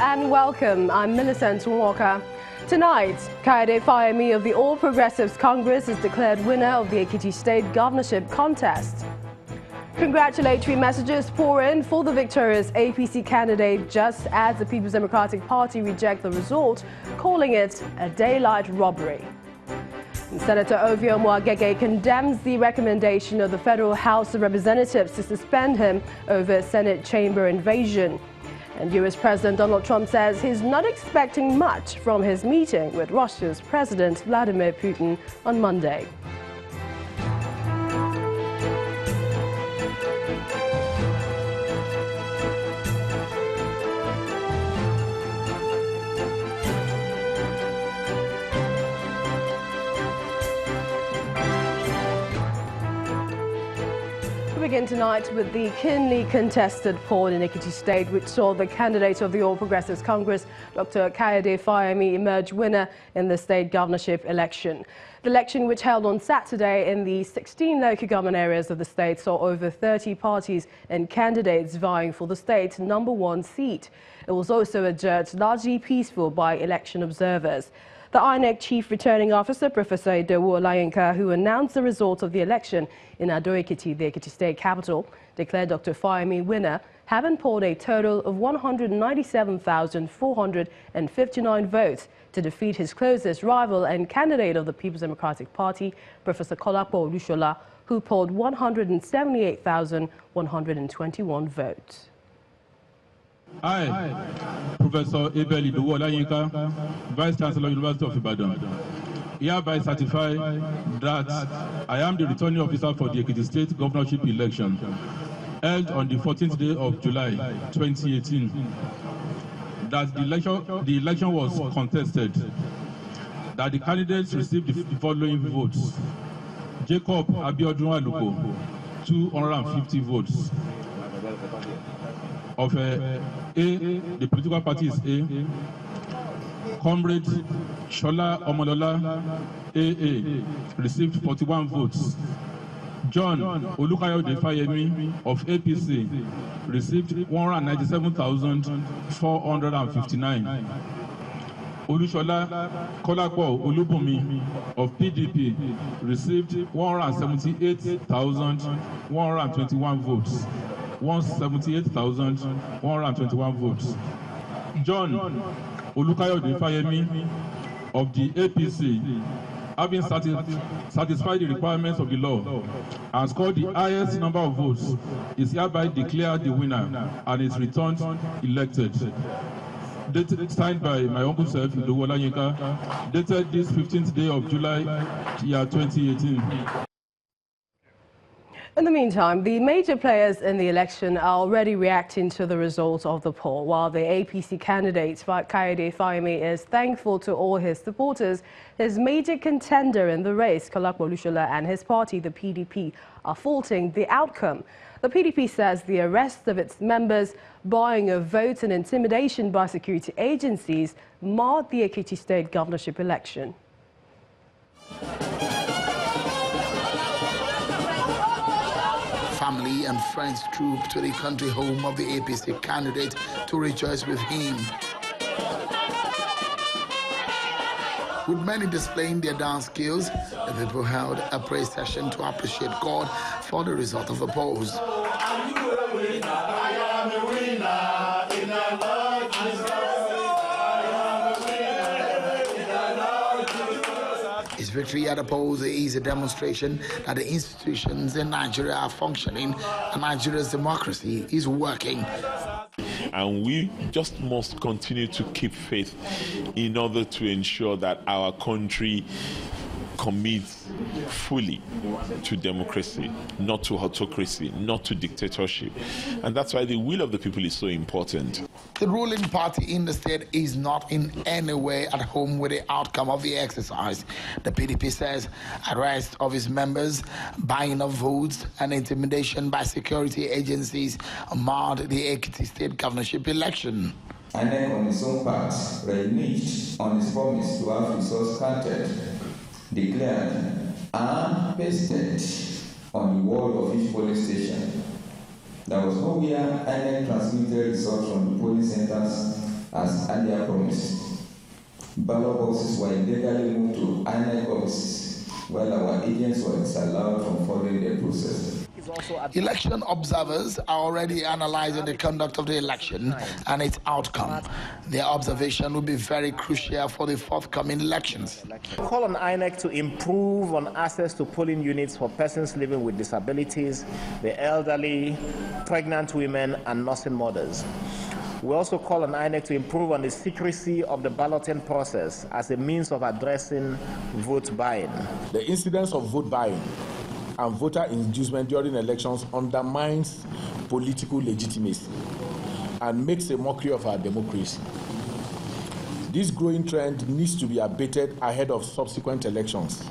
and welcome. I'm Millicent Walker. Tonight, Kayode Fayemi of the All Progressives Congress is declared winner of the Ekiti State Governorship contest. Congratulatory messages pour in for the victorious APC candidate just as the People's Democratic Party reject the result, calling it a daylight robbery. And Senator Ovio Mwagege condemns the recommendation of the Federal House of Representatives to suspend him over Senate chamber invasion. And US President Donald Trump says he's not expecting much from his meeting with Russia's President Vladimir Putin on Monday. We begin tonight with the keenly contested poll in Ekiti State, which saw the candidate of the All Progressives Congress, Dr. Kayode Fayemi, emerge winner in the state governorship election. The election, which held on Saturday in the 16 local government areas of the state, saw over 30 parties and candidates vying for the state's #1 seat. It was also adjudged largely peaceful by election observers. The INEC Chief Returning Officer, Professor Owari, who announced the results of the election in Ado-Ekiti, the Ekiti State capital, declared Dr. Fayemi winner, having polled a total of 197,459 votes to defeat his closest rival and candidate of the People's Democratic Party, Professor Kolapo Olushola, who polled 178,121 votes. I, Professor Owari, Vice Chancellor, University of Ibadan, hereby certify that I am the returning officer for the Ekiti State governorship election held on the 14th day of July 2018. That the election was contested. That the candidates received the following votes: Jacob Abiodun Aluko, 250 votes. Of A, the political party is A. Comrade Shola Omolola, AA, received 41 votes. John Kayode Fayemi of APC received 197,459. Olushola Kolapo Olubumi of PDP received 178,121 votes. 178,121 votes. John Kayode Fayemi of the APC, having satisfied the requirements of the law and scored the highest number of votes, is hereby declared the winner and is returned elected. Signed by my uncle self, Owari, dated this 15th day of July, year 2018. In the meantime, the major players in the election are already reacting to the results of the poll. While the APC candidate, Kayode Fayemi, is thankful to all his supporters, his major contender in the race, Kolapo Olushola, and his party, the PDP, are faulting the outcome. The PDP says the arrest of its members, buying of votes and intimidation by security agencies marred the Ekiti State governorship election. Family and friends trooped to the country home of the APC candidate to rejoice with him. With many displaying their dance skills, the people held a praise session to appreciate God for the result of the polls. His victory at the polls is a demonstration that the institutions in Nigeria are functioning and Nigeria's democracy is working. And we just must continue to keep faith in order to ensure that our country commits fully to democracy, not to autocracy, not to dictatorship. And that's why the will of the people is so important. The ruling party in the state is not in any way at home with the outcome of the exercise. The PDP says arrest of its members, buying of votes, and intimidation by security agencies marred the Ekiti State governorship election. INEC on its own part reneged on its promise to have results counted, declared and pasted on the wall of each polling station. There was nowhere INEC transmitted results from the polling centers as earlier promised. Ballot boxes were illegally moved to INEC offices while our agents were disallowed from following the process. Election observers are already analyzing the conduct of the election and its outcome. Their observation will be very crucial for the forthcoming elections. We call on INEC to improve on access to polling units for persons living with disabilities, the elderly, pregnant women, and nursing mothers. We also call on INEC to improve on the secrecy of the balloting process as a means of addressing vote buying. The incidence of vote buying and voter inducement during elections undermines political legitimacy and makes a mockery of our democracy. This growing trend needs to be abated ahead of subsequent elections.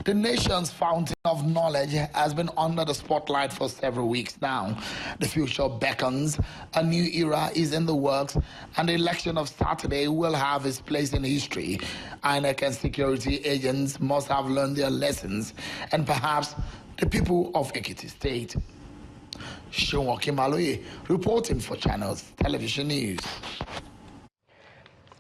The nation's fountain of knowledge has been under the spotlight for several weeks now. The future beckons. A new era is in the works, and the election of Saturday will have its place in history. INEC and security agents must have learned their lessons, and perhaps the people of Ekiti State. Seun Okimaloye reporting for Channels Television News.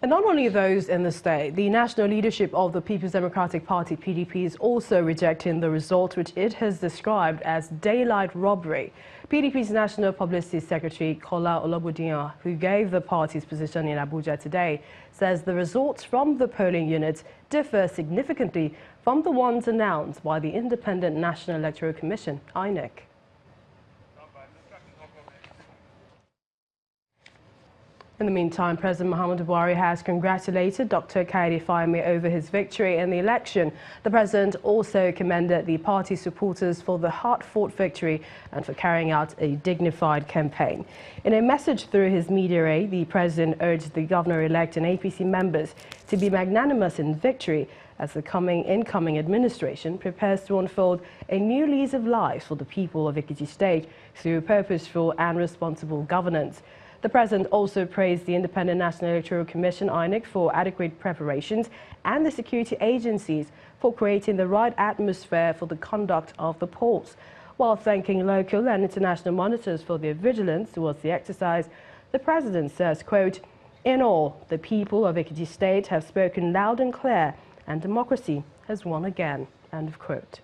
And not only those in the state, the national leadership of the People's Democratic Party PDP is also rejecting the result, which it has described as daylight robbery. PDP's National Publicity Secretary Kola Olobodiyan, who gave the party's position in Abuja today, says the results from the polling units differ significantly from the ones announced by the Independent National Electoral Commission, INEC. In the meantime, President Mohamed Owari has congratulated Dr. Kayode Fayemi over his victory in the election. The president also commended the party supporters for the hard-fought victory and for carrying out a dignified campaign. In a message through his media aide, the president urged the governor-elect and APC members to be magnanimous in victory as the incoming administration prepares to unfold a new lease of life for the people of Ekiti State through purposeful and responsible governance. The president also praised the Independent National Electoral Commission, INEC, for adequate preparations and the security agencies for creating the right atmosphere for the conduct of the polls. While thanking local and international monitors for their vigilance towards the exercise, the president says, quote, "In all, the people of Ekiti State have spoken loud and clear, and democracy has won again," end of quote.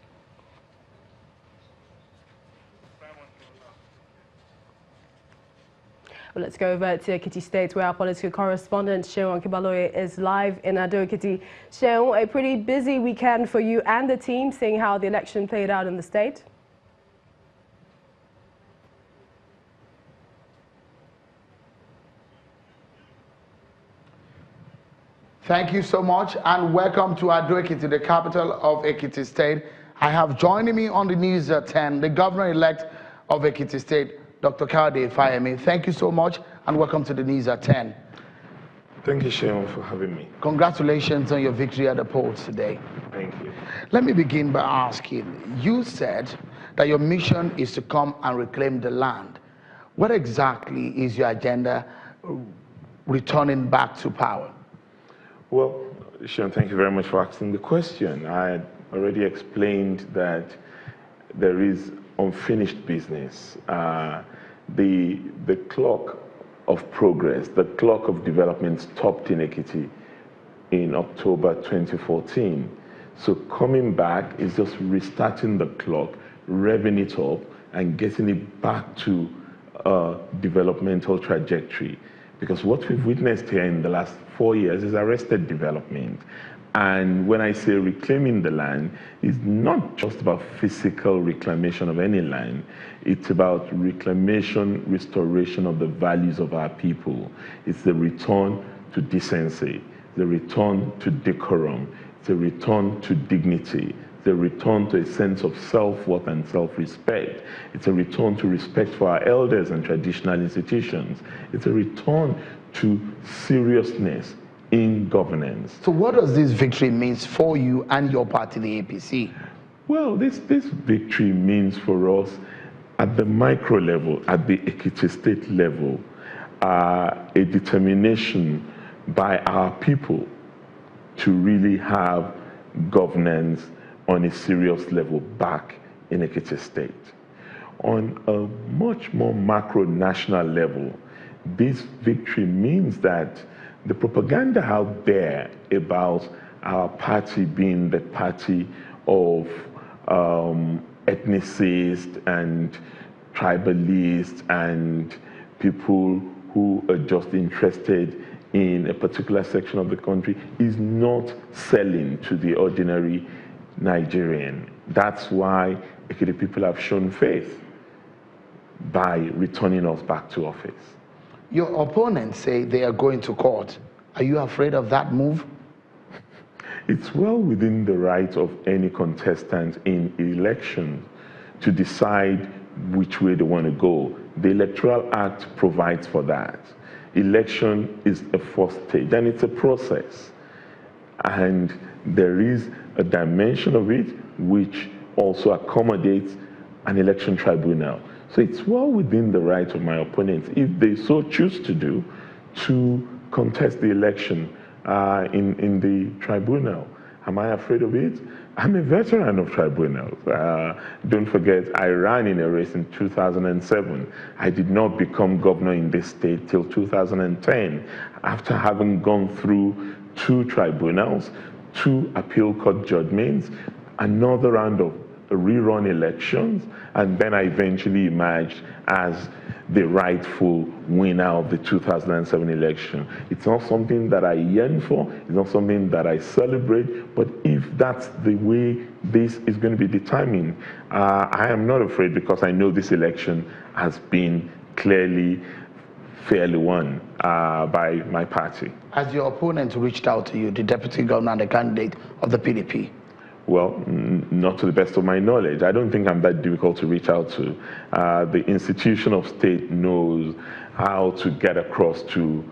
Well, let's go over to Ekiti State, where our political correspondent Seun Okimaloye is live in Ado-Ekiti. Seun, a pretty busy weekend for you and the team, seeing how the election played out in the state. Thank you so much, and welcome to Ado-Ekiti, the capital of Ekiti State. I have joining me on the news at 10, the governor-elect of Ekiti State, Dr. Kayode Fayemi. Thank you so much, and welcome to the news at 10. Thank you, Seun, for having me. Congratulations on your victory at the polls today. Thank you. Let me begin by asking, you said that your mission is to come and reclaim the land. What exactly is your agenda returning back to power? Well, Seun, thank you very much for asking the question. I had already explained that there is unfinished business. The clock of progress, the clock of development stopped in Ekiti in October 2014. So coming back is just restarting the clock, revving it up, and getting it back to a developmental trajectory. Because what we've witnessed here in the last 4 years is arrested development. And when I say reclaiming the land, it's not just about physical reclamation of any land. It's about reclamation, restoration of the values of our people. It's the return to decency, the return to decorum, it's a return to dignity, the return to a sense of self-worth and self-respect. It's a return to respect for our elders and traditional institutions. It's a return to seriousness in governance. So what does this victory mean for you and your party, the APC? Well, this victory means for us at the micro level, at the Ekiti State level, a determination by our people to really have governance on a serious level back in Ekiti State. On a much more macro national level, this victory means that the propaganda out there about our party being the party of ethnicists and tribalists and people who are just interested in a particular section of the country is not selling to the ordinary Nigerian. That's why Ekiti people have shown faith by returning us back to office. Your opponents say they are going to court. Are you afraid of that move? It's well within the right of any contestant in elections to decide which way they want to go. The Electoral Act provides for that. Election is a first stage, and it's a process. And there is a dimension of it which also accommodates an election tribunal. So it's well within the right of my opponents, if they so choose to do, to contest the election in the tribunal. Am I afraid of it? I'm a veteran of tribunals. Don't forget, I ran in a race in 2007. I did not become governor in this state till 2010, after having gone through 2 tribunals, 2 appeal court judgments, another round of rerun elections, and then I eventually emerged as the rightful winner of the 2007 election. It's not something that I yearn for, it's not something that I celebrate, but if that's the way this is going to be determined, I am not afraid, because I know this election has been clearly, fairly won by my party. Has your opponent reached out to you, the deputy governor and the candidate of the PDP? Well, not to the best of my knowledge. I don't think I'm that difficult to reach out to. The institution of state knows how to get across to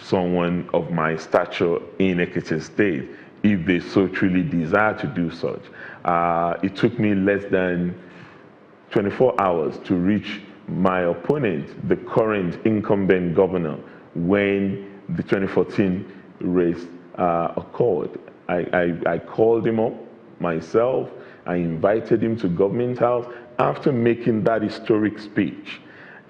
someone of my stature in Ekiti State, if they so truly desire to do such. It took me less than 24 hours to reach my opponent, the current incumbent governor, when the 2014 race occurred. I called him up myself. I invited him to Government House after making that historic speech.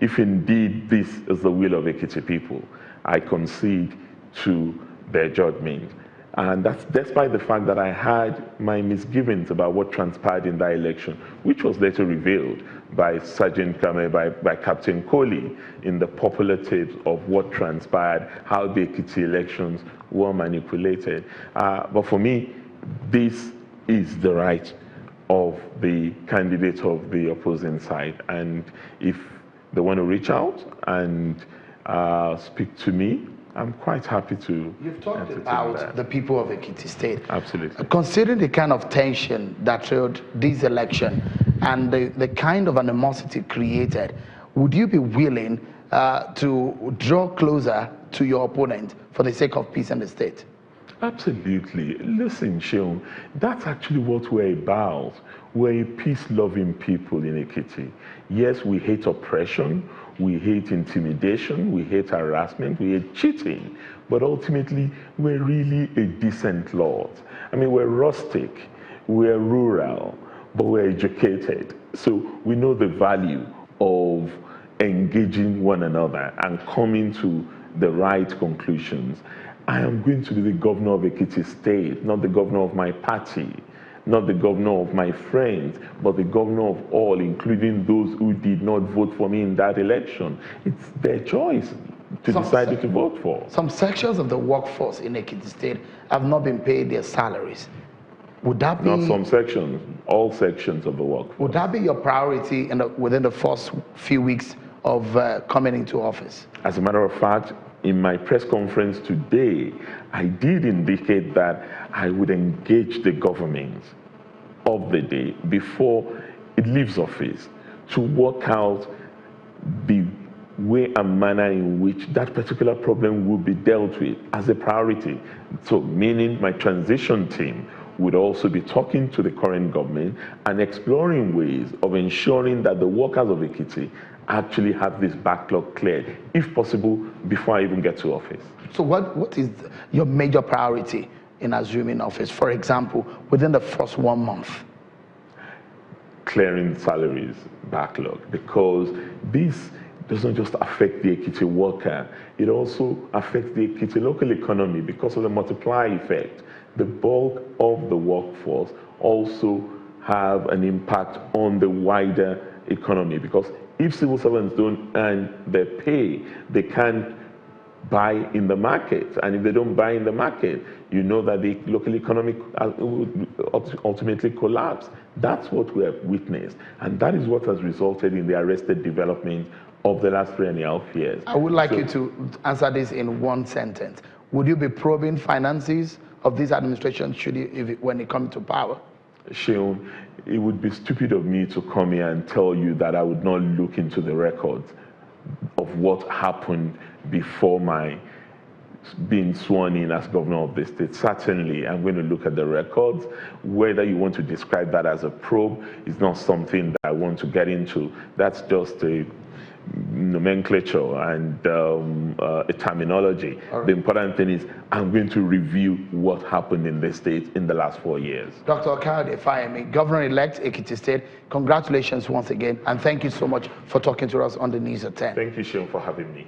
If indeed this is the will of Ekiti people, I concede to their judgment. And that's despite the fact that I had my misgivings about what transpired in that election, which was later revealed by by Captain Kohli in the popular tapes of what transpired, how the Ekiti elections were manipulated. But for me, this is the right of the candidate of the opposing side. And if they want to reach out and speak to me, I'm quite happy to. You've talked about the people of Ekiti State. Absolutely. Considering the kind of tension that trailed this election and the kind of animosity created, would you be willing to draw closer to your opponent for the sake of peace in the state? Absolutely. Listen, Sheung, that's actually what we're about. We're a peace-loving people in Ekiti. Yes, we hate oppression, we hate intimidation, we hate harassment, we hate cheating, but ultimately, we're really a decent lot. I mean, we're rustic, we're rural, but we're educated. So we know the value of engaging one another and coming to the right conclusions. I am going to be the governor of Ekiti State, not the governor of my party, not the governor of my friends, but the governor of all, including those who did not vote for me in that election. It's their choice to decide to vote for. Some sections of the workforce in Ekiti State have not been paid their salaries. Would that be... Not some sections, all sections of the workforce. Would that be your priority within the first few weeks of coming into office? As a matter of fact, in my press conference today, I did indicate that I would engage the government of the day before it leaves office to work out the way and manner in which that particular problem will be dealt with as a priority. So meaning my transition team would also be talking to the current government and exploring ways of ensuring that the workers of Ekiti actually have this backlog cleared, if possible, before I even get to office. So what is your major priority in assuming office? For example, within the first 1 month? Clearing salaries backlog, because this doesn't just affect the Ekiti worker, it also affects the Ekiti local economy because of the multiplier effect. The bulk of the workforce also have an impact on the wider economy, because if civil servants don't earn their pay, they can't buy in the market, and if they don't buy in the market, you know that the local economy will ultimately collapse. That's what we have witnessed, and that is what has resulted in the arrested development of the last 3.5 years. I would like you to answer this in one sentence. Would you be probing finances of this administration when it comes to power? Sheon, it would be stupid of me to come here and tell you that I would not look into the records of what happened before my being sworn in as governor of the state. Certainly, I'm going to look at the records. Whether you want to describe that as a probe is not something that I want to get into. That's just a nomenclature and a terminology. Right. The important thing is I'm going to review what happened in the state in the last 4 years. Dr. Kayode Fayemi, Governor-elect Ekiti State, congratulations once again, and thank you so much for talking to us on the News at 10. Thank you, Sean, for having me.